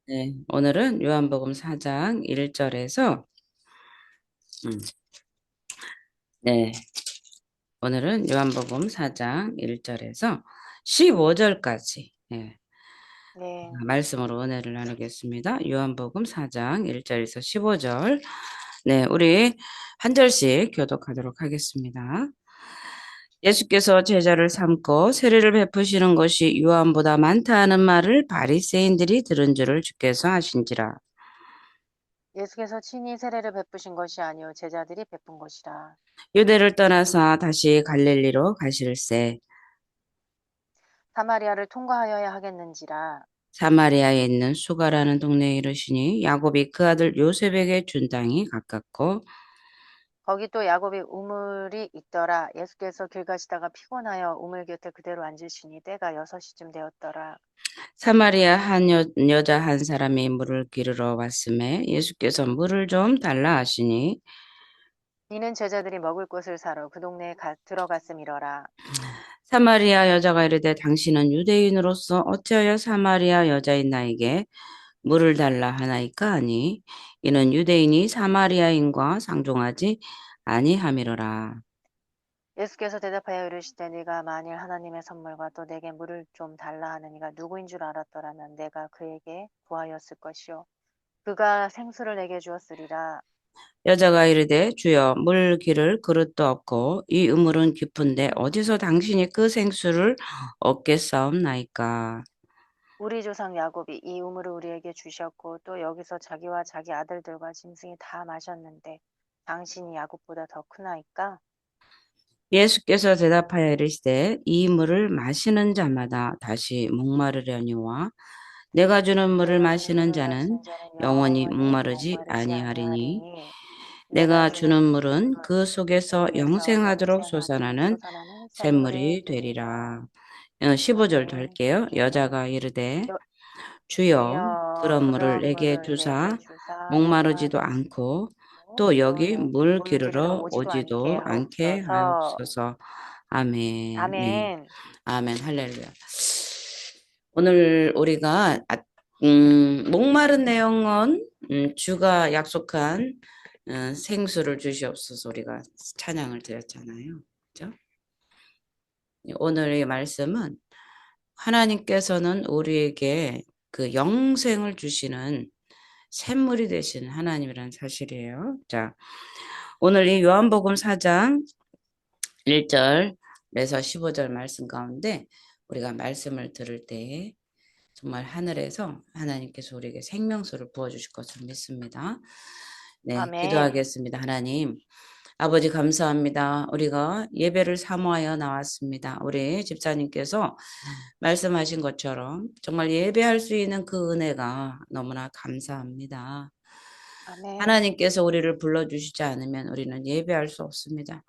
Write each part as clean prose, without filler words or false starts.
네, 오늘은 요한복음 4장 1절에서 네, 오늘은 요한복음 4장 1절에서 15절까지 네, 말씀으로 은혜를 나누겠습니다. 요한복음 4장 1절에서 15절. 네, 우리 한 절씩 교독하도록 하겠습니다. 예수께서 제자를 삼고 세례를 베푸시는 것이 요한보다 많다 하는 말을 바리새인들이 들은 줄을 주께서 하신지라. 예수께서 친히 세례를 베푸신 것이 아니요 제자들이 베푼 것이라. 유대를 떠나서 다시 갈릴리로 가실새 사마리아를 통과하여야 하겠는지라. 사마리아에 있는 수가라는 동네에 이르시니 야곱이 그 아들 요셉에게 준 땅이 가깝고 거기 또 야곱이 우물이 있더라. 예수께서 길 가시다가 피곤하여 우물 곁에 그대로 앉으시니 때가 6시쯤 되었더라. 사마리아 한 여자 한 사람이 물을 기르러 왔음에 예수께서 물을 좀 달라 하시니 이는 제자들이 먹을 것을 사러 그 동네에 들어갔음이러라. 사마리아 여자가 이르되 당신은 유대인으로서 어찌하여 사마리아 여자인 나에게 물을 달라 하나이까 하니 이는 유대인이 사마리아인과 상종하지 아니함이로라. 예수께서 대답하여 이르시되 네가 만일 하나님의 선물과 또 내게 물을 좀 달라 하는 이가 누구인 줄 알았더라면 내가 그에게 구하였을 것이요 그가 생수를 내게 주었으리라. 여자가 이르되 주여 물 기를 그릇도 없고 이 우물은 깊은데 어디서 당신이 그 생수를 얻겠사옵나이까. 우리 조상 야곱이 이 우물을 우리에게 주셨고 또 여기서 자기와 자기 아들들과 짐승이 다 마셨는데 당신이 야곱보다 더 크나이까? 예수께서 대답하여 이르시되 이 물을 마시는 자마다 다시 목마르려니와 내가 주는 물을 내가 주는 마시는 물을 자는 마시는 자는 영원히 영원히 목마르지 목마르지 아니하리니 아니하리니 내가 내가 주는 주는 물은 물은 그 그 속에서 속에서 영생하도록 영생하도록 솟아나는 솟아나는 샘물이 샘물이 되리라. 되리라. 15절도 아멘. 할게요. 여자가 이르되 여, 주여 주여 그런 물을 그러한 내게 물을 내게 주사 주사 목마르지도 않고 목마르지도 또 또 여기 여기 물 물 기르러 기르러 오지도 않게 오지도 않게 하옵소서. 하옵소서. 아멘. 네. 아멘. 아멘. 할렐루야. 오늘 우리가 목마른 내용은 주가 약속한 생수를 주시옵소서 우리가 찬양을 드렸잖아요. 그죠? 오늘의 말씀은 하나님께서는 우리에게 그 영생을 주시는 샘물이 되신 하나님이라는 사실이에요. 자, 오늘 이 요한복음 4장 1절에서 15절 말씀 가운데 우리가 말씀을 들을 때 정말 하늘에서 하나님께서 우리에게 생명수를 부어주실 것을 믿습니다. 네, 아멘. 기도하겠습니다. 하나님, 아버지 감사합니다. 우리가 예배를 사모하여 나왔습니다. 우리 집사님께서 말씀하신 것처럼 정말 예배할 수 있는 그 은혜가 너무나 감사합니다. 아멘. 하나님께서 우리를 불러주시지 않으면 우리는 예배할 수 없습니다.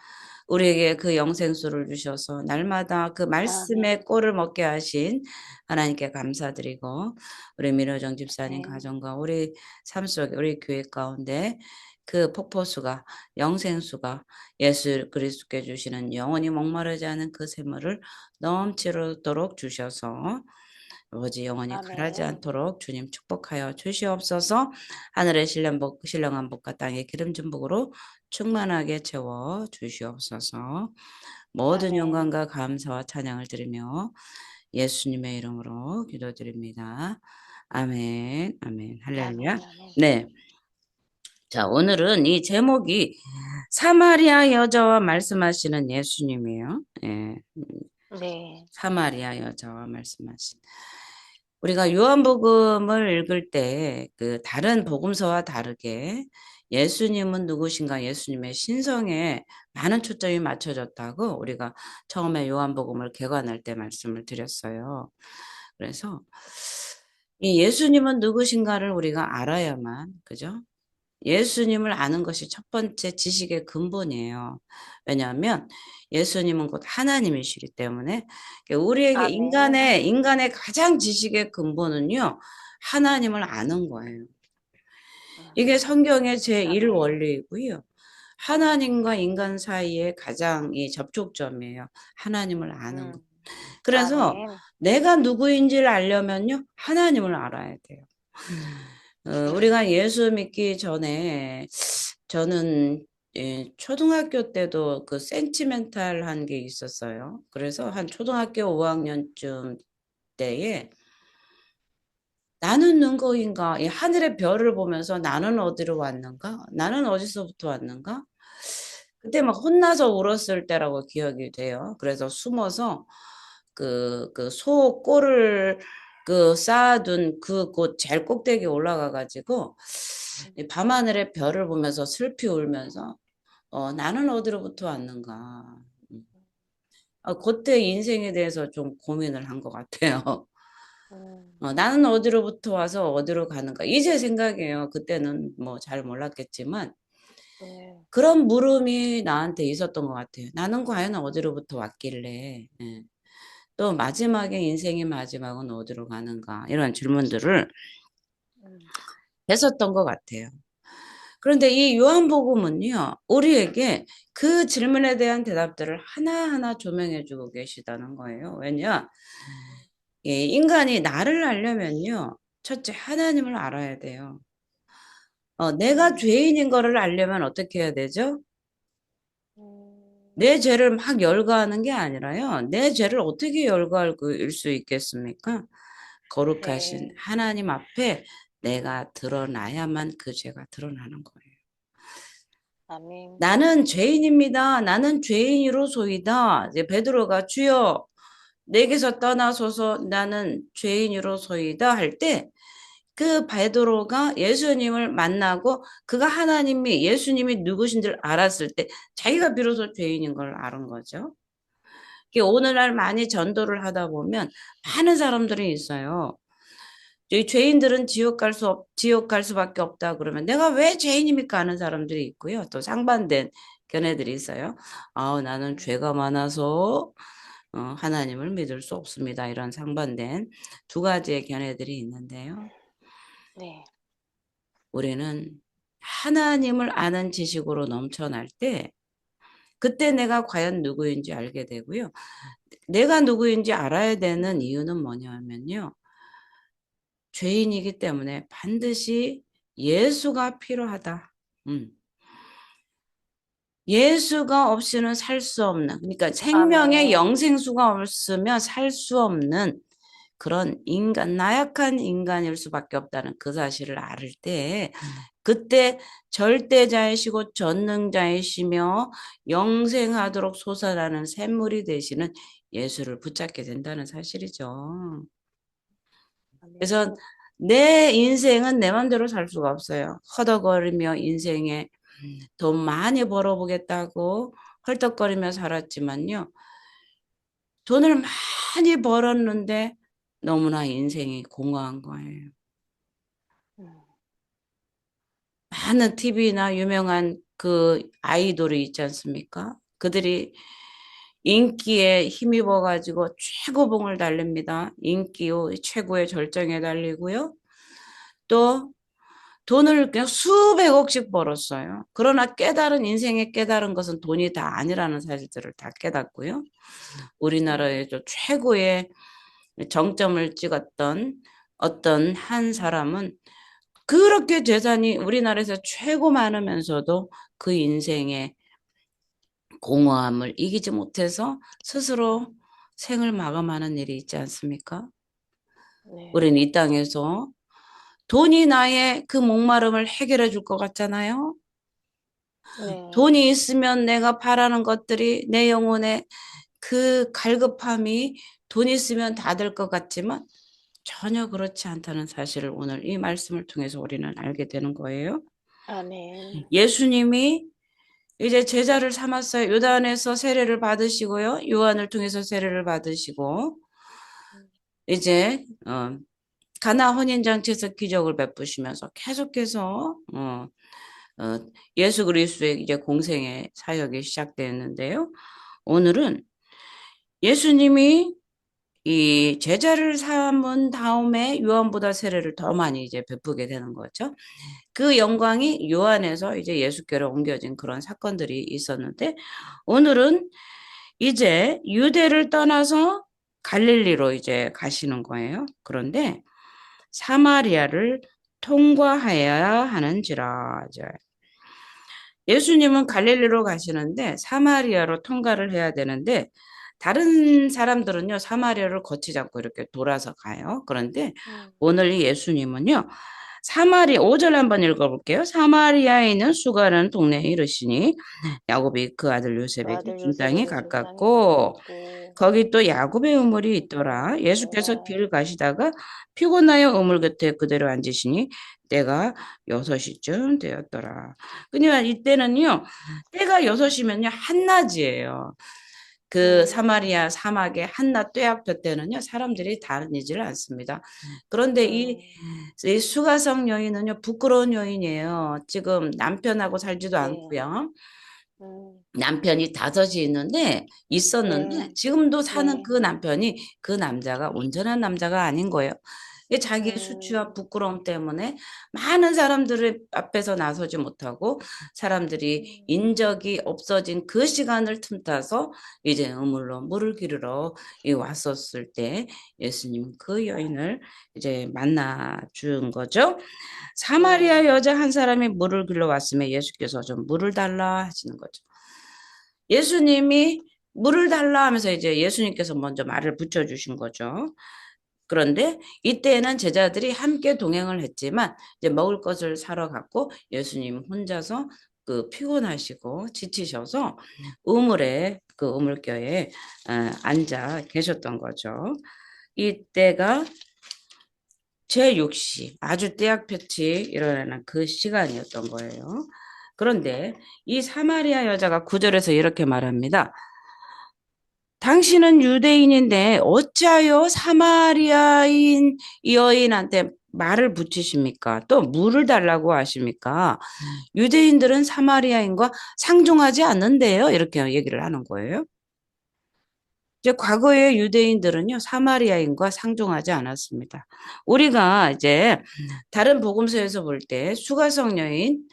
우리에게 그 영생수를 주셔서 날마다 그 아멘. 말씀의 꼴을 먹게 하신 하나님께 감사드리고 우리 민호정 집사님 아멘. 가정과 우리 삶 속에 우리 교회 가운데 그 폭포수가 영생수가 예수 그리스도께 주시는 영원히 목마르지 않은 그 샘물을 넘치도록 주셔서 아버지 영원히 가라지 아멘. 않도록 주님 축복하여 주시옵소서. 하늘의 신령한 복과 땅의 기름진 복으로 충만하게 채워 주시옵소서. 모든 아멘. 영광과 감사와 찬양을 드리며 예수님의 이름으로 기도드립니다. 아멘, 아멘, 할렐루야. 아멘. 아멘. 네. 자, 오늘은 이 제목이 사마리아 여자와 말씀하시는 예수님이에요. 예, 네. 사마리아 여자와 말씀하신. 우리가 요한복음을 읽을 때 그 다른 복음서와 다르게 예수님은 누구신가 예수님의 신성에 많은 초점이 맞춰졌다고 우리가 처음에 요한복음을 개관할 때 말씀을 드렸어요. 그래서 이 예수님은 누구신가를 우리가 알아야만, 그죠? 예수님을 아는 것이 첫 번째 지식의 근본이에요. 왜냐하면 예수님은 곧 하나님이시기 때문에 우리에게 아멘. 인간의 가장 지식의 근본은요, 하나님을 아는 거예요. 이게 성경의 제1 아멘. 원리이고요. 하나님과 인간 사이의 가장 이 접촉점이에요. 하나님을 아는 것. 음. 그래서 아멘. 내가 누구인지를 알려면요, 하나님을 알아야 돼요. 우리가 예수 믿기 전에 저는 초등학교 때도 그 센티멘탈한 게 있었어요. 그래서 한 초등학교 5학년쯤 때에 나는 누구인가? 이 하늘의 별을 보면서 나는 어디로 왔는가? 나는 어디서부터 왔는가? 그때 막 혼나서 울었을 때라고 기억이 돼요. 그래서 숨어서 소 꼴을 쌓아둔 그 곳 제일 꼭대기 올라가 가지고 이 밤하늘의 별을 보면서 슬피 울면서 나는 어디로부터 왔는가? 그때 인생에 대해서 좀 고민을 한 것 같아요. 나는 어디로부터 와서 어디로 가는가? 이제 생각해요. 그때는 뭐 잘 몰랐겠지만 네. 그런 물음이 나한테 있었던 것 같아요. 나는 과연 어디로부터 왔길래? 예. 또 마지막에 인생의 마지막은 어디로 가는가? 이런 질문들을 음, 했었던 것 같아요. 그런데 이 요한복음은요, 우리에게 그 질문에 대한 대답들을 하나하나 조명해 주고 계시다는 거예요. 왜냐? 예, 인간이 나를 알려면요, 첫째, 하나님을 알아야 돼요. 내가 음, 죄인인 거를 알려면 어떻게 해야 되죠? 음, 내 죄를 막 열거하는 게 아니라요. 내 죄를 어떻게 열거할 수 있겠습니까? 거룩하신 네. 하나님 앞에 내가 드러나야만 그 죄가 드러나는 거예요. 아멘. 나는 죄인입니다. 나는 죄인이로소이다. 이제 베드로가 주여 내게서 떠나소서 나는 죄인이로소이다 할 때 그 베드로가 예수님을 만나고 그가 하나님이 예수님이 누구신 줄 알았을 때 자기가 비로소 죄인인 걸 알은 거죠. 오늘날 많이 전도를 하다 보면 많은 사람들이 있어요. 이 죄인들은 지옥 갈 수밖에 없다 그러면 내가 왜 죄인입니까 하는 사람들이 있고요. 또 상반된 견해들이 있어요. 나는 죄가 많아서 하나님을 믿을 수 없습니다. 이런 상반된 두 가지의 견해들이 있는데요. 네. 우리는 하나님을 아는 지식으로 넘쳐날 때 그때 내가 과연 누구인지 알게 되고요. 내가 누구인지 알아야 되는 이유는 뭐냐면요. 죄인이기 때문에 반드시 예수가 필요하다. 음. 예수가 없이는 살 수 없는, 그러니까 생명의 아멘. 영생수가 없으면 살 수 없는 그런 나약한 인간일 수밖에 없다는 그 사실을 알을 때, 그때 절대자이시고 전능자이시며 영생하도록 솟아나는 샘물이 되시는 예수를 붙잡게 된다는 사실이죠. 아멘. 그래서 내 인생은 내 맘대로 살 수가 없어요. 허덕거리며 인생에 돈 많이 벌어보겠다고 헐떡거리며 살았지만요. 돈을 많이 벌었는데 너무나 인생이 공허한 거예요. 음, 많은 TV나 유명한 그 아이돌이 있지 않습니까? 그들이 인기에 힘입어가지고 최고봉을 달립니다. 인기요, 최고의 절정에 달리고요. 또 돈을 그냥 수백억씩 벌었어요. 그러나 인생의 깨달은 것은 돈이 다 아니라는 사실들을 다 깨닫고요. 네. 우리나라의 최고의 정점을 찍었던 어떤 한 사람은 그렇게 재산이 우리나라에서 최고 많으면서도 그 인생의 공허함을 이기지 못해서 스스로 생을 마감하는 일이 있지 않습니까? 네. 우리는 이 땅에서 돈이 나의 그 목마름을 해결해 줄 것 같잖아요. 네. 돈이 있으면 내가 바라는 것들이 내 영혼의 그 갈급함이 돈 있으면 다 될 것 같지만 전혀 그렇지 않다는 사실을 오늘 이 말씀을 통해서 우리는 알게 되는 거예요. 아멘. 예수님이 이제 제자를 삼았어요. 요단에서 세례를 받으시고요. 요한을 통해서 세례를 받으시고 이제 가나 혼인잔치에서 기적을 베푸시면서 계속해서 어, 예수 그리스도의 이제 공생의 사역이 시작되었는데요. 오늘은 예수님이 이 제자를 삼은 다음에 요한보다 세례를 더 많이 이제 베푸게 되는 거죠. 그 영광이 요한에서 이제 예수께로 옮겨진 그런 사건들이 있었는데 오늘은 이제 유대를 떠나서 갈릴리로 이제 가시는 거예요. 그런데 사마리아를 통과하여야 하는지라. 이제 예수님은 갈릴리로 가시는데 사마리아로 통과를 해야 되는데 다른 사람들은요, 사마리아를 거치지 않고 이렇게 돌아서 가요. 그런데 음, 오늘 이 예수님은요, 5절 한번 읽어볼게요. 사마리아에 있는 수가라는 동네에 이르시니 야곱이 그 아들 그 요셉에게 아들 준 땅이 요셉에게 준 땅이 가깝고 가깝고 거기 또 야곱의 우물이 있더라. 예수께서 있더라. 길 가시다가 피곤하여 우물 곁에 그대로 앉으시니 때가 6시쯤 되었더라. 그러니까 이때는요, 때가 6시면요, 한낮이에요. 그 음, 사마리아 사막의 한낮 떼약볕 때는요, 사람들이 다니지를 않습니다. 그런데 음, 이 수가성 여인은요, 부끄러운 여인이에요. 지금 남편하고 살지도 네, 않고요. 음, 남편이 5이 있었는데, 네, 지금도 사는 네, 그 남편이 그 남자가 온전한 남자가 아닌 거예요. 이게 자기의 수치와 음, 부끄러움 때문에 많은 사람들 앞에서 나서지 못하고 사람들이 음, 인적이 없어진 그 시간을 틈타서 이제 우물로 물을 기르러 왔었을 때 예수님 그 여인을 이제 만나 준 거죠. 사마리아 네, 여자 한 사람이 물을 길러 왔으면 예수께서 좀 물을 달라 하시는 거죠. 예수님이 물을 달라 하면서 이제 예수님께서 먼저 말을 붙여주신 거죠. 그런데 이때에는 제자들이 함께 동행을 했지만 이제 먹을 것을 사러 갔고 예수님 혼자서 그 피곤하시고 지치셔서 우물에 그 우물가에 앉아 계셨던 거죠. 이때가 제6시 아주 떼약볕이 일어나는 그 시간이었던 거예요. 그런데 이 사마리아 여자가 9절에서 이렇게 말합니다. 당신은 유대인인데 어찌하여 사마리아인 여인한테 말을 붙이십니까? 또 물을 달라고 하십니까? 유대인들은 사마리아인과 상종하지 않는데요. 이렇게 얘기를 하는 거예요. 이제 과거의 유대인들은요, 사마리아인과 상종하지 않았습니다. 우리가 이제 다른 복음서에서 볼 때 수가성 여인,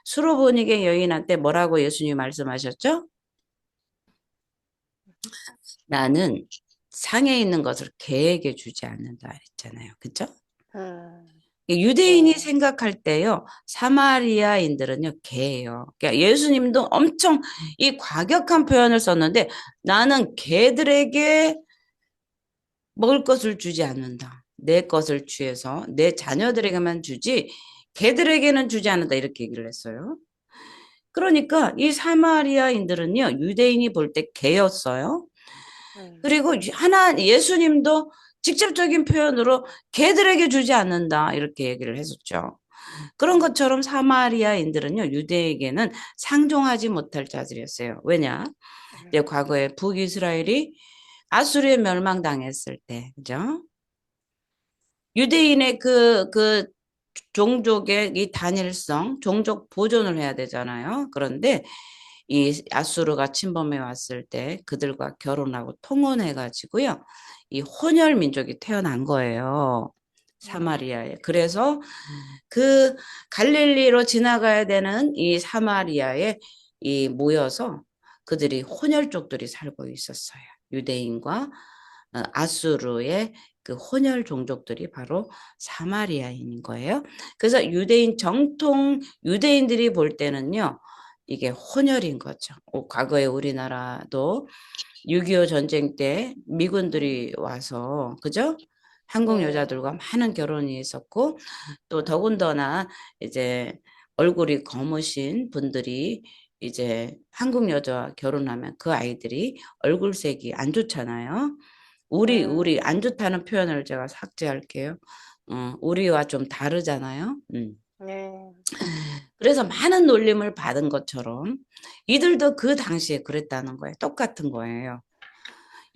수로보니게 여인한테 뭐라고 예수님이 말씀하셨죠? 나는 상에 있는 것을 개에게 주지 않는다 했잖아요. 그죠? 유대인이 네, 생각할 때요, 사마리아인들은요, 개예요. 그러니까 예수님도 엄청 이 과격한 표현을 썼는데 나는 개들에게 먹을 것을 주지 않는다. 내 것을 취해서 내 자녀들에게만 주지 개들에게는 주지 않는다. 이렇게 얘기를 했어요. 그러니까 이 사마리아인들은요, 유대인이 볼 때 개였어요. 음, 그리고 예수님도 직접적인 표현으로 개들에게 주지 않는다. 이렇게 얘기를 했었죠. 그런 음, 것처럼 사마리아인들은요, 유대에게는 상종하지 못할 자들이었어요. 왜냐? 이제 과거에 북이스라엘이 아수르에 멸망당했을 때, 그죠? 유대인의 그 종족의 이 단일성, 종족 보존을 해야 되잖아요. 그런데 이 아수르가 침범해 왔을 때 그들과 결혼하고 통혼해가지고요. 이 혼혈 민족이 태어난 거예요. 사마리아에. 그래서 그 갈릴리로 지나가야 되는 이 사마리아에 이 모여서 그들이 혼혈족들이 살고 있었어요. 유대인과 아수르의 그 혼혈 종족들이 바로 사마리아인인 거예요. 그래서 유대인들이 볼 때는요, 이게 혼혈인 거죠. 과거에 우리나라도 6.25 전쟁 때 미군들이 와서, 그죠? 한국 네, 여자들과 많은 결혼이 있었고, 또 더군다나 이제 얼굴이 검으신 분들이 이제 한국 여자와 결혼하면 그 아이들이 얼굴색이 안 좋잖아요. 우리 안 음, 좋다는 표현을 제가 삭제할게요. 우리와 좀 다르잖아요. 네, 그래서 많은 놀림을 받은 것처럼 이들도 그 당시에 그랬다는 거예요. 똑같은 거예요.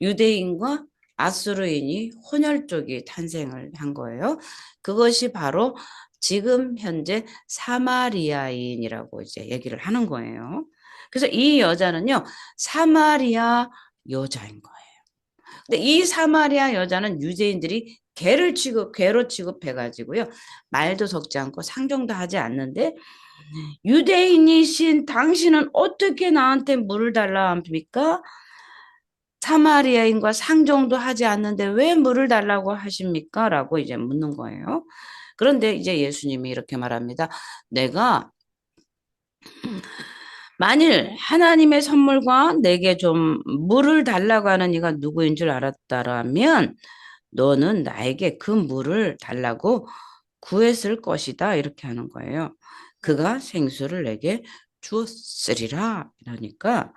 유대인과 아수르인이 혼혈족이 탄생을 한 거예요. 그것이 바로 지금 현재 사마리아인이라고 이제 얘기를 하는 거예요. 그래서 이 여자는요, 사마리아 여자인 거예요. 근데 이 사마리아 여자는 유대인들이 개로 취급해가지고요. 말도 섞지 않고 상종도 하지 않는데 유대인이신 당신은 어떻게 나한테 물을 달라 합니까? 사마리아인과 상종도 하지 않는데 왜 물을 달라고 하십니까? 라고 이제 묻는 거예요. 그런데 이제 예수님이 이렇게 말합니다. 내가 만일 하나님의 선물과 내게 좀 물을 달라고 하는 이가 누구인 줄 알았다라면 너는 나에게 그 물을 달라고 구했을 것이다. 이렇게 하는 거예요. 그가 생수를 내게 주었으리라. 이러니까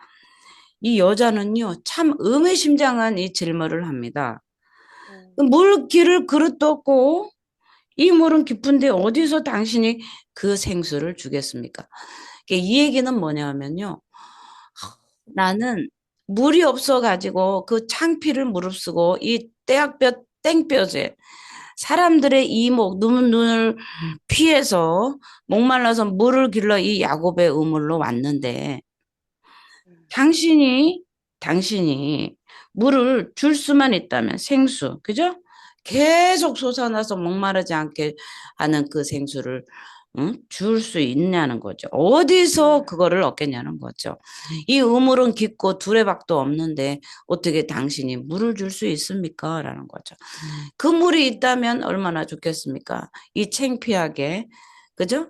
이 여자는요, 참 의미심장한 이 질문을 합니다. 음, 물 길을 그릇도 없고 이 물은 깊은데 어디서 당신이 그 생수를 주겠습니까? 이 얘기는 뭐냐면요. 나는 물이 없어가지고 그 창피를 무릅쓰고 이 떼약볕 땡볕에 사람들의 이목, 눈을 피해서 목말라서 물을 길러 이 야곱의 우물로 왔는데 음, 당신이 물을 줄 수만 있다면 생수, 그죠? 계속 솟아나서 목마르지 않게 하는 그 생수를 줄 수 있냐는 거죠. 어디서 음, 그거를 얻겠냐는 거죠. 이 우물은 깊고 두레박도 없는데 어떻게 당신이 물을 줄 수 있습니까? 라는 거죠. 그 물이 있다면 얼마나 좋겠습니까? 이 창피하게, 그죠?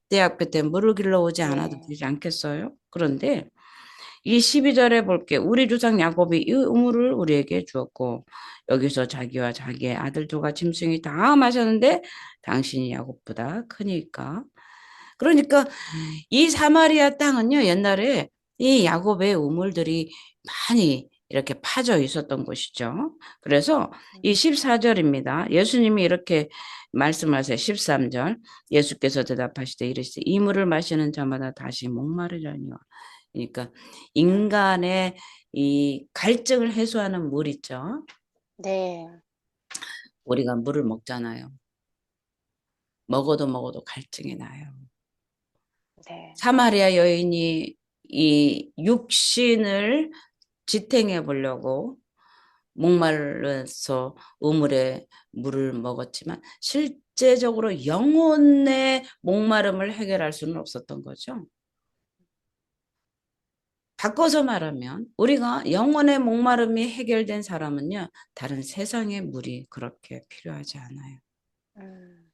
대학교 때 물을 길러 오지 않아도 네. 되지 않겠어요? 그런데 이 12절에 볼게. 우리 조상 야곱이 이 우물을 우리에게 주었고 여기서 자기와 자기의 아들들과 짐승이 다 마셨는데 당신이 야곱보다 크니까. 그러니까 이 사마리아 땅은요. 옛날에 이 야곱의 우물들이 많이 이렇게 파져 있었던 곳이죠. 그래서 이 음, 14절입니다. 예수님이 이렇게 말씀하세요. 13절. 예수께서 대답하시되 이르시되 이 물을 마시는 자마다 다시 목마르려니와. 그러니까 인간의 이 갈증을 해소하는 물 있죠. 네. 우리가 물을 먹잖아요. 먹어도 갈증이 나요. 네. 사마리아 여인이 이 육신을 지탱해 보려고 목말라서 우물에 물을 먹었지만 실제적으로 영혼의 목마름을 해결할 수는 없었던 거죠. 바꿔서 말하면 우리가 영혼의 목마름이 해결된 사람은요, 다른 세상의 물이 그렇게 필요하지 않아요. 음,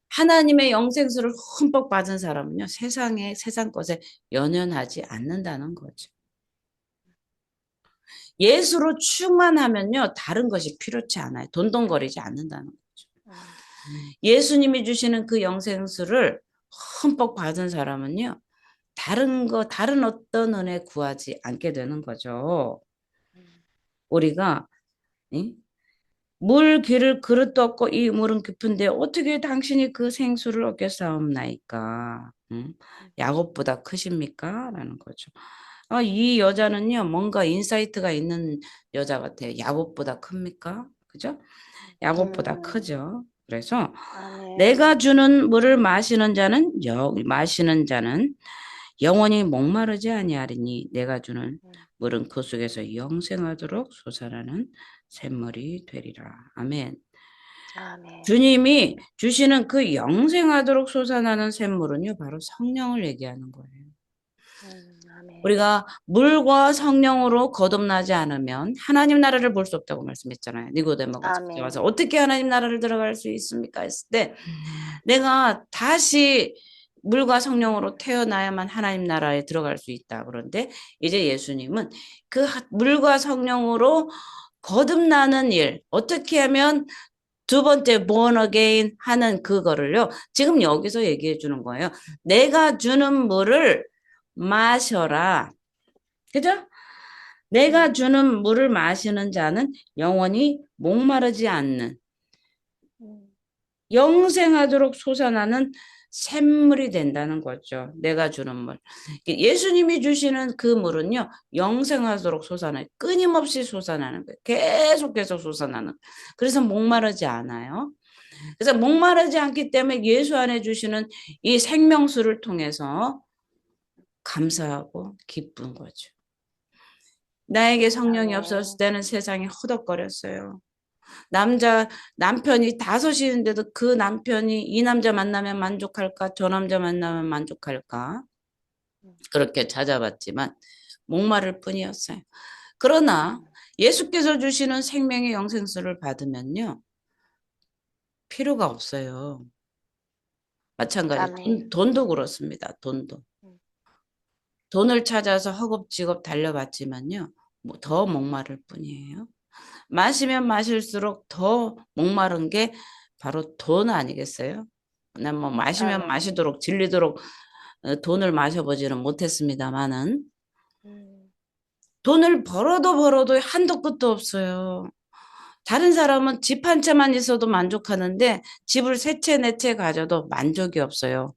하나님의 영생수를 흠뻑 받은 사람은요, 세상 것에 연연하지 않는다는 거죠. 예수로 충만하면요, 다른 것이 필요치 않아요. 돈돈거리지 않는다는 거죠. 음, 예수님이 주시는 그 영생수를 흠뻑 받은 사람은요, 다른 어떤 은혜 구하지 않게 되는 거죠. 음, 우리가, 응? 물 길을 그릇도 없고 이 물은 깊은데 어떻게 당신이 그 생수를 얻겠사옵나이까? 응? 음, 야곱보다 크십니까? 라는 거죠. 이 여자는요, 뭔가 인사이트가 있는 여자 같아요. 야곱보다 큽니까? 그죠? 야곱보다 음, 크죠. 그래서 내가 아멘. 주는 물을 마시는 자는 영원히 목마르지 아니하리니 내가 주는 음, 물은 그 속에서 영생하도록 솟아나는 샘물이 되리라. 아멘. 아멘. 주님이 주시는 그 영생하도록 솟아나는 샘물은요, 바로 성령을 얘기하는 거예요. 아멘. 우리가 물과 성령으로 거듭나지 않으면 하나님 나라를 볼 수 없다고 말씀했잖아요. 니고데모가 찾아와서 아멘. 어떻게 하나님 나라를 들어갈 수 있습니까? 했을 때 내가 다시 물과 성령으로 태어나야만 하나님 나라에 들어갈 수 있다. 그런데 이제 예수님은 그 물과 성령으로 거듭나는 일, 어떻게 하면 두 번째 born again 하는 그거를요. 지금 여기서 얘기해 주는 거예요. 내가 주는 물을 마셔라. 그죠? 내가 음, 주는 물을 마시는 자는 영원히 목마르지 않는 음, 영생하도록 솟아나는 샘물이 된다는 거죠. 내가 주는 물. 예수님이 주시는 그 물은요, 영생하도록 솟아나요. 끊임없이 솟아나는 거예요. 계속 솟아나는. 그래서 목마르지 않아요. 그래서 목마르지 않기 때문에 예수 안에 주시는 이 생명수를 통해서 감사하고 기쁜 거죠. 나에게 성령이 없었을 아멘. 때는 세상이 허덕거렸어요. 남편이 다섯이는데도 그 남편이 이 남자 만나면 만족할까? 저 남자 만나면 만족할까? 음, 그렇게 찾아봤지만 목마를 뿐이었어요. 그러나 음, 예수께서 주시는 생명의 영생수를 받으면요. 필요가 없어요. 마찬가지 아멘. 돈도 그렇습니다. 돈도. 음, 돈을 찾아서 허겁지겁 달려봤지만요. 뭐 더 목마를 뿐이에요. 마시면 마실수록 더 목마른 게 바로 돈 아니겠어요? 난 뭐 마시면 아멘. 마시도록 질리도록 돈을 마셔보지는 못했습니다만은 음, 돈을 벌어도 한도 끝도 없어요. 다른 사람은 집 한 채만 있어도 만족하는데 집을 세 채, 네 채 가져도 만족이 없어요.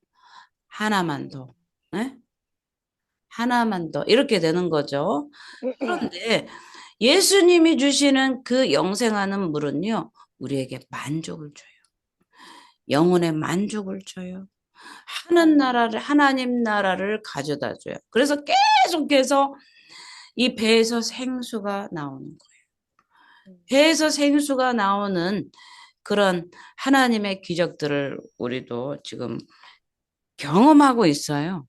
하나만 더. 네? 하나만 더. 이렇게 되는 거죠. 그런데 예수님이 주시는 그 영생하는 물은요, 우리에게 만족을 줘요. 영혼의 만족을 줘요. 아멘. 하나님 나라를 가져다 줘요. 그래서 계속해서 이 배에서 생수가 나오는 거예요. 음, 배에서 생수가 나오는 그런 하나님의 기적들을 우리도 지금 경험하고 있어요.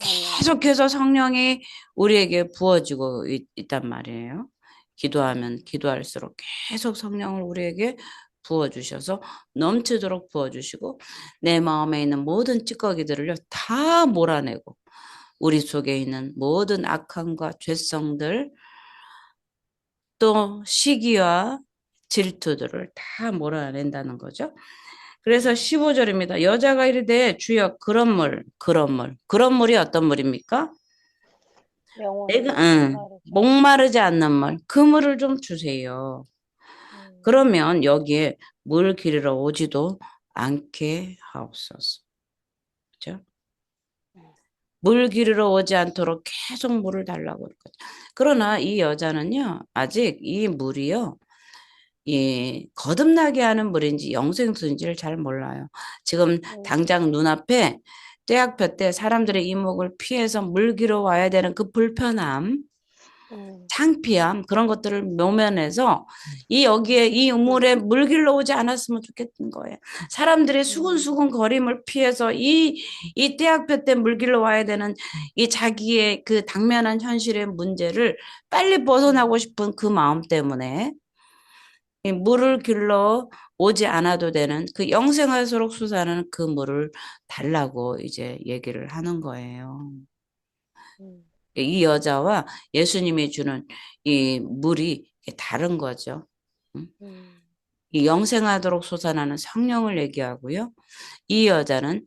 아멘. 계속해서 성령이 우리에게 부어지고 있단 말이에요. 기도하면 기도할수록 계속 성령을 우리에게 부어주셔서 넘치도록 부어주시고 내 마음에 있는 모든 찌꺼기들을요 다 몰아내고 우리 속에 있는 모든 악함과 죄성들 또 시기와 질투들을 다 몰아낸다는 거죠. 그래서 음, 15절입니다. 여자가 이르되 주여 그런 물이 어떤 물입니까? 내가 영원히 목마르지 않는 물. 목마르지 않는 물, 그 물을 좀 주세요. 음, 그러면 여기에 물 기르러 오지도 않게 하옵소서. 그죠? 음, 물 기르러 오지 않도록 계속 물을 달라고 그랬거든요. 그러나 이 여자는요, 아직 이 물이요, 이 거듭나게 하는 물인지 영생수인지를 잘 몰라요. 지금 음, 당장 눈앞에 떼약볕 때 사람들의 이목을 피해서 물 기르러 와야 되는 그 불편함, 음, 창피함 그런 것들을 모면해서 이 여기에 이 우물에 물 길러 오지 않았으면 좋겠는 거예요. 사람들의 음, 수근수근 거림을 피해서 이 떼약볕 때 물 길러 와야 되는 이 자기의 그 당면한 현실의 문제를 빨리 벗어나고 음, 싶은 그 마음 때문에 이 물을 길러 오지 않아도 되는 그 영생할수록 솟아나는 그 물을 달라고 이제 얘기를 하는 거예요. 음, 이 여자와 예수님이 주는 이 물이 다른 거죠. 음. 음, 이 영생하도록 솟아나는 성령을 얘기하고요. 이 여자는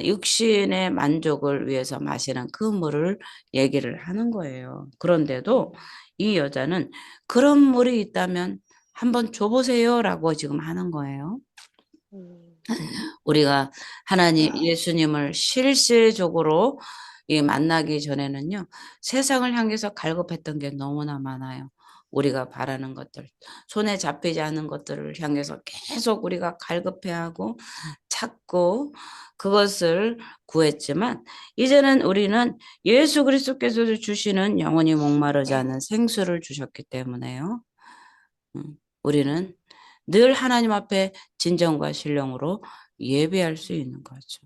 육신의 만족을 위해서 마시는 그 물을 얘기를 하는 거예요. 그런데도 음, 이 여자는 그런 물이 있다면 한번 줘보세요라고 지금 하는 거예요. 음, 우리가 하나님, 예수님을 실질적으로 만나기 전에는요, 세상을 향해서 갈급했던 게 너무나 많아요. 우리가 바라는 것들, 손에 잡히지 않는 것들을 향해서 계속 우리가 갈급해하고 찾고 그것을 구했지만, 이제는 우리는 예수 그리스도께서 주시는 영원히 목마르지 않은 생수를 주셨기 때문에요. 우리는 늘 하나님 앞에 진정과 신령으로 예배할 수 있는 거죠.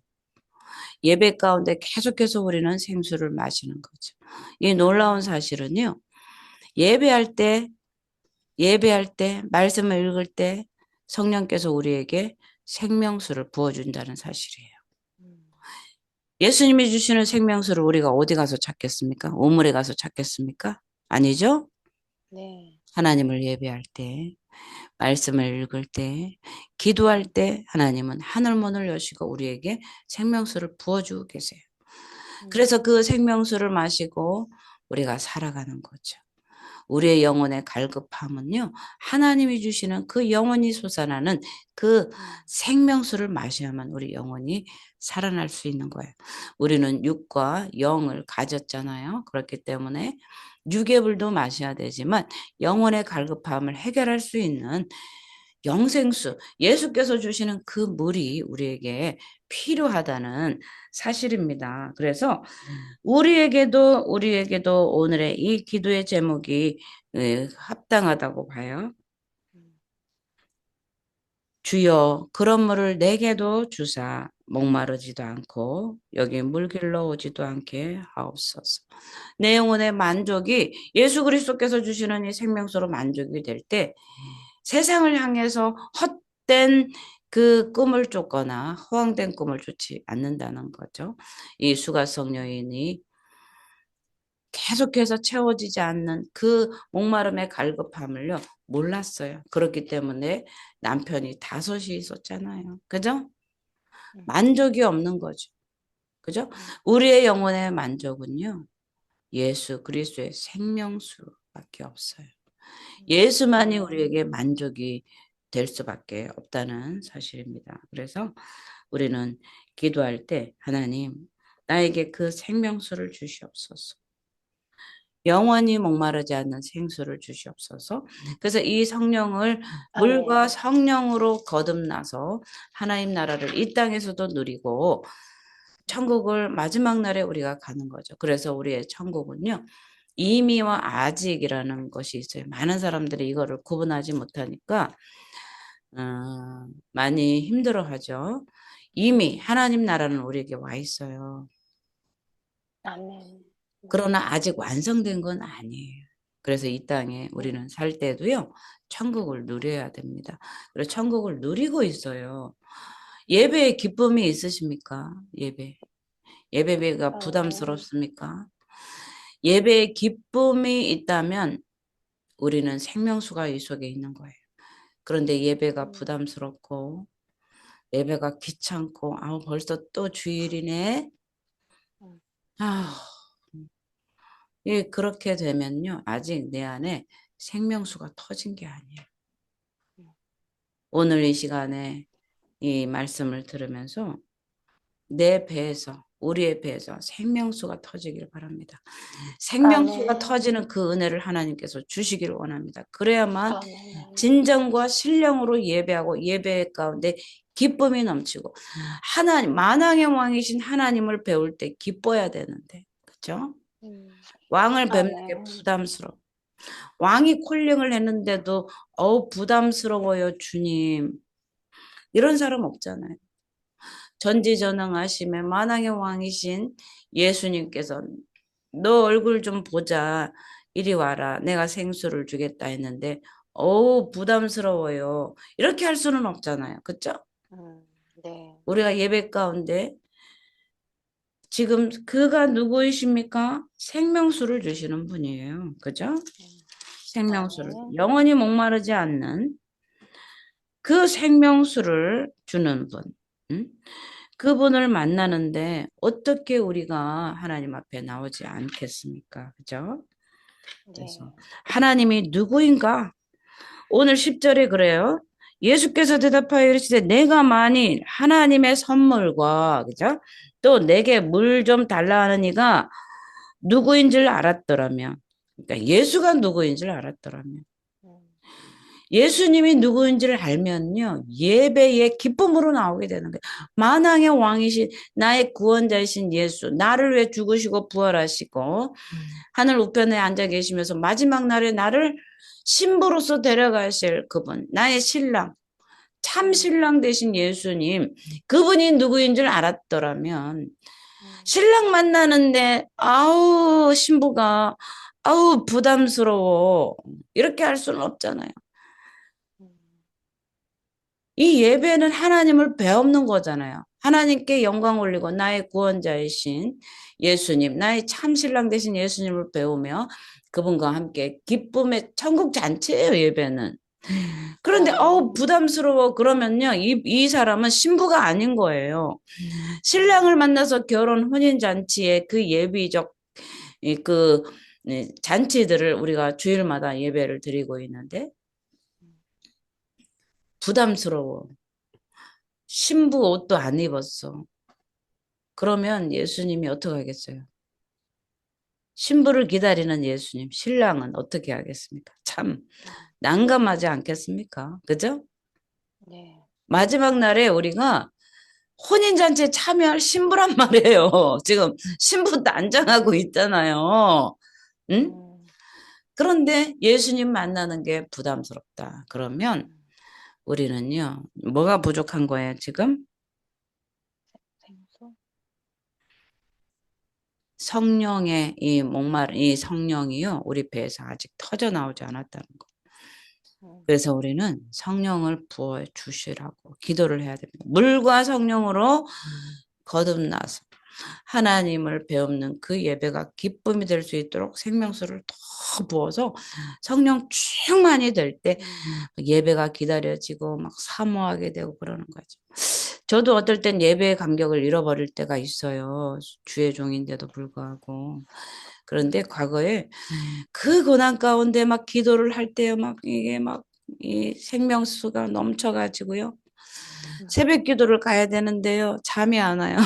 예배 가운데 계속해서 우리는 생수를 마시는 거죠. 이 놀라운 사실은요. 예배할 때, 예배할 때, 말씀을 읽을 때 성령께서 우리에게 생명수를 부어준다는 사실이에요. 음, 예수님이 주시는 생명수를 우리가 어디 가서 찾겠습니까? 우물에 가서 찾겠습니까? 아니죠? 네. 하나님을 예배할 때. 말씀을 읽을 때, 기도할 때 하나님은 하늘문을 여시고 우리에게 생명수를 부어주고 계세요. 음, 그래서 그 생명수를 마시고 우리가 살아가는 거죠. 우리의 영혼의 갈급함은요, 하나님이 주시는 그 영원히 솟아나는 그 음, 생명수를 마셔야만 우리 영혼이 살아날 수 있는 거예요. 우리는 육과 영을 가졌잖아요. 그렇기 때문에 육의 불도 마셔야 되지만 영혼의 갈급함을 해결할 수 있는 영생수, 예수께서 주시는 그 물이 우리에게 필요하다는 사실입니다. 그래서 우리에게도 오늘의 이 기도의 제목이 합당하다고 봐요. 음, 주여 그런 물을 내게도 주사 목마르지도 않고 여기 물 길러 오지도 않게 하옵소서. 내 영혼의 만족이 예수 그리스도께서 주시는 이 생명수로 만족이 될 때 세상을 향해서 헛된 그 꿈을 쫓거나 허황된 꿈을 쫓지 않는다는 거죠. 이 수가성 여인이 계속해서 채워지지 않는 그 목마름의 갈급함을요, 몰랐어요. 그렇기 때문에 남편이 다섯이 있었잖아요. 그죠? 만족이 없는 거죠. 그죠? 우리의 영혼의 만족은요, 예수 그리스도의 생명수밖에 없어요. 예수만이 우리에게 아멘. 만족이 될 수밖에 없다는 사실입니다. 그래서 우리는 기도할 때 하나님, 나에게 그 생명수를 주시옵소서. 영원히 목마르지 않는 생수를 주시옵소서. 그래서 이 성령을 물과 아멘. 성령으로 거듭나서 하나님 나라를 이 땅에서도 누리고 천국을 마지막 날에 우리가 가는 거죠. 그래서 우리의 천국은요. 이미와 아직이라는 것이 있어요. 많은 사람들이 이거를 구분하지 못하니까 많이 힘들어하죠. 이미 하나님 나라는 우리에게 와 있어요. 아멘. 그러나 아직 완성된 건 아니에요. 그래서 이 땅에 우리는 살 때도요, 천국을 누려야 됩니다. 그래서 천국을 누리고 있어요. 예배에 기쁨이 있으십니까? 예배. 예배가 아멘. 부담스럽습니까? 예배에 기쁨이 있다면 우리는 생명수가 이 속에 있는 거예요. 그런데 예배가 부담스럽고, 예배가 귀찮고, 아우, 벌써 또 주일이네? 아, 예, 그렇게 되면요. 아직 내 안에 생명수가 터진 게 아니에요. 오늘 이 시간에 이 말씀을 들으면서 내 배에서, 우리의 배에서 생명수가 터지길 바랍니다. 생명수가 아멘. 터지는 그 은혜를 하나님께서 주시길 원합니다. 그래야만 아멘. 아멘. 진정과 신령으로 예배하고 예배 가운데 기쁨이 넘치고 하나님, 만왕의 왕이신 하나님을 배울 때 기뻐야 되는데, 그렇죠? 왕을 뵙는 게 아멘. 부담스러워. 왕이 콜링을 했는데도 부담스러워요, 주님. 이런 사람 없잖아요. 전지전능하심의 만왕의 왕이신 예수님께서 너 얼굴 좀 보자. 이리 와라. 내가 생수를 주겠다 했는데 부담스러워요. 이렇게 할 수는 없잖아요. 그렇죠? 네. 우리가 예배 가운데 지금 그가 누구이십니까? 생명수를 주시는 분이에요. 그죠? 생명수를 아멘. 영원히 목마르지 않는 그 생명수를 주는 분. 응? 그분을 만나는데 어떻게 우리가 하나님 앞에 나오지 않겠습니까? 그죠? 그래서 네. 하나님이 누구인가? 오늘 10절에 그래요. 예수께서 대답하여 이르시되 내가 만일 하나님의 선물과 그죠? 또 내게 물 좀 달라 하는 이가 누구인 줄 알았더라면 그러니까 예수가 누구인 줄 알았더라면 예수님이 누구인지를 알면요. 예배의 기쁨으로 나오게 되는 거예요. 만왕의 왕이신 나의 구원자이신 예수. 나를 위해 죽으시고 부활하시고 하늘 우편에 앉아 계시면서 마지막 날에 나를 신부로서 데려가실 그분. 나의 신랑. 참 신랑 되신 예수님. 그분이 누구인 줄 알았더라면 신랑 만나는데 아우 신부가 아우 부담스러워. 이렇게 할 수는 없잖아요. 이 예배는 하나님을 배우는 거잖아요. 하나님께 영광 올리고 나의 구원자이신 예수님, 나의 참 신랑 되신 예수님을 배우며 그분과 함께 기쁨의 천국 잔치예요, 예배는. 그런데 아멘. 부담스러워 그러면요. 이 사람은 신부가 아닌 거예요. 신랑을 만나서 결혼 혼인 잔치의 그 예비적 그 잔치들을 우리가 주일마다 예배를 드리고 있는데 부담스러워. 신부 옷도 안 입었어. 그러면 예수님이 어떻게 하겠어요? 신부를 기다리는 예수님, 신랑은 어떻게 하겠습니까? 참 난감하지 않겠습니까? 그죠? 네. 마지막 날에 우리가 혼인잔치에 참여할 신부란 말이에요. 지금 신부 난장하고 있잖아요. 응? 그런데 예수님 만나는 게 부담스럽다. 그러면 우리는요, 뭐가 부족한 거예요, 지금? 생수? 성령의 이 성령이요, 우리 배에서 아직 터져 나오지 않았다는 거. 음, 그래서 우리는 성령을 부어 주시라고 기도를 해야 됩니다. 물과 성령으로 거듭나서 하나님을 배우는 그 예배가 기쁨이 될 수 있도록 생명수를 더 부어서 성령 충만이 될 때 예배가 기다려지고 막 사모하게 되고 그러는 거죠. 저도 어떨 땐 예배의 감격을 잃어버릴 때가 있어요. 주의 종인데도 불구하고. 그런데 과거에 그 고난 가운데 막 기도를 할 때 막 이게 막 이 생명수가 넘쳐가지고요. 음, 새벽 기도를 가야 되는데요. 잠이 안 와요.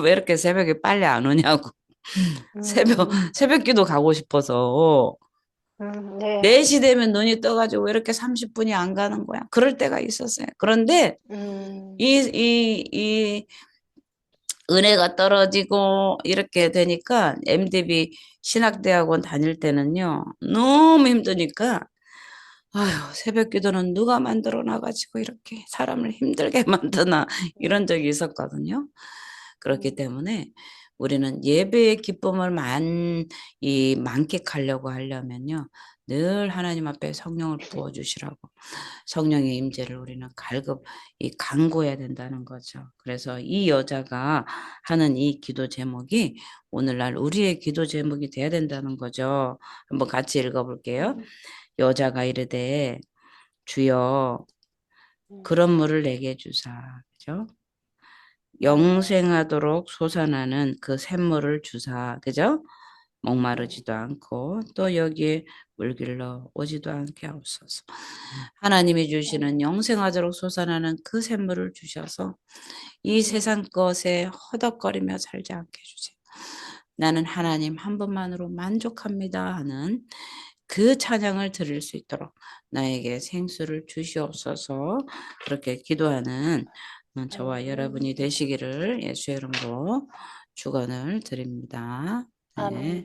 왜 이렇게 새벽에 빨리 안 오냐고. 음, 새벽 기도 가고 싶어서. 네. 4시 되면 눈이 떠가지고 왜 이렇게 30분이 안 가는 거야. 그럴 때가 있었어요. 그런데 음, 이 은혜가 떨어지고 이렇게 되니까 MDB 신학대학원 다닐 때는요. 너무 힘드니까 아휴, 새벽 기도는 누가 만들어 놔가지고 이렇게 사람을 힘들게 만드나 이런 적이 있었거든요. 그렇기 음, 때문에 우리는 예배의 기쁨을 만끽하려고 하려면요. 늘 하나님 앞에 성령을 부어주시라고 성령의 임재를 우리는 간구해야 된다는 거죠. 그래서 이 여자가 하는 이 기도 제목이 오늘날 우리의 기도 제목이 돼야 된다는 거죠. 한번 같이 읽어볼게요. 음, 여자가 이르되 주여 음, 그런 물을 내게 주사. 그죠? 네. 영생하도록 솟아나는 그 샘물을 주사. 그죠? 음, 목마르지도 않고 또 여기에 물길러 오지도 않게 하옵소서. 하나님이 주시는 음, 영생하도록 솟아나는 그 샘물을 주셔서 이 음, 세상 것에 허덕거리며 살지 않게 해주세요. 나는 하나님 한 분만으로 만족합니다 하는 그 찬양을 들을 수 있도록 나에게 생수를 주시옵소서. 그렇게 기도하는 저와 아멘. 여러분이 되시기를 예수의 이름으로 축원을 드립니다. 네. 아멘.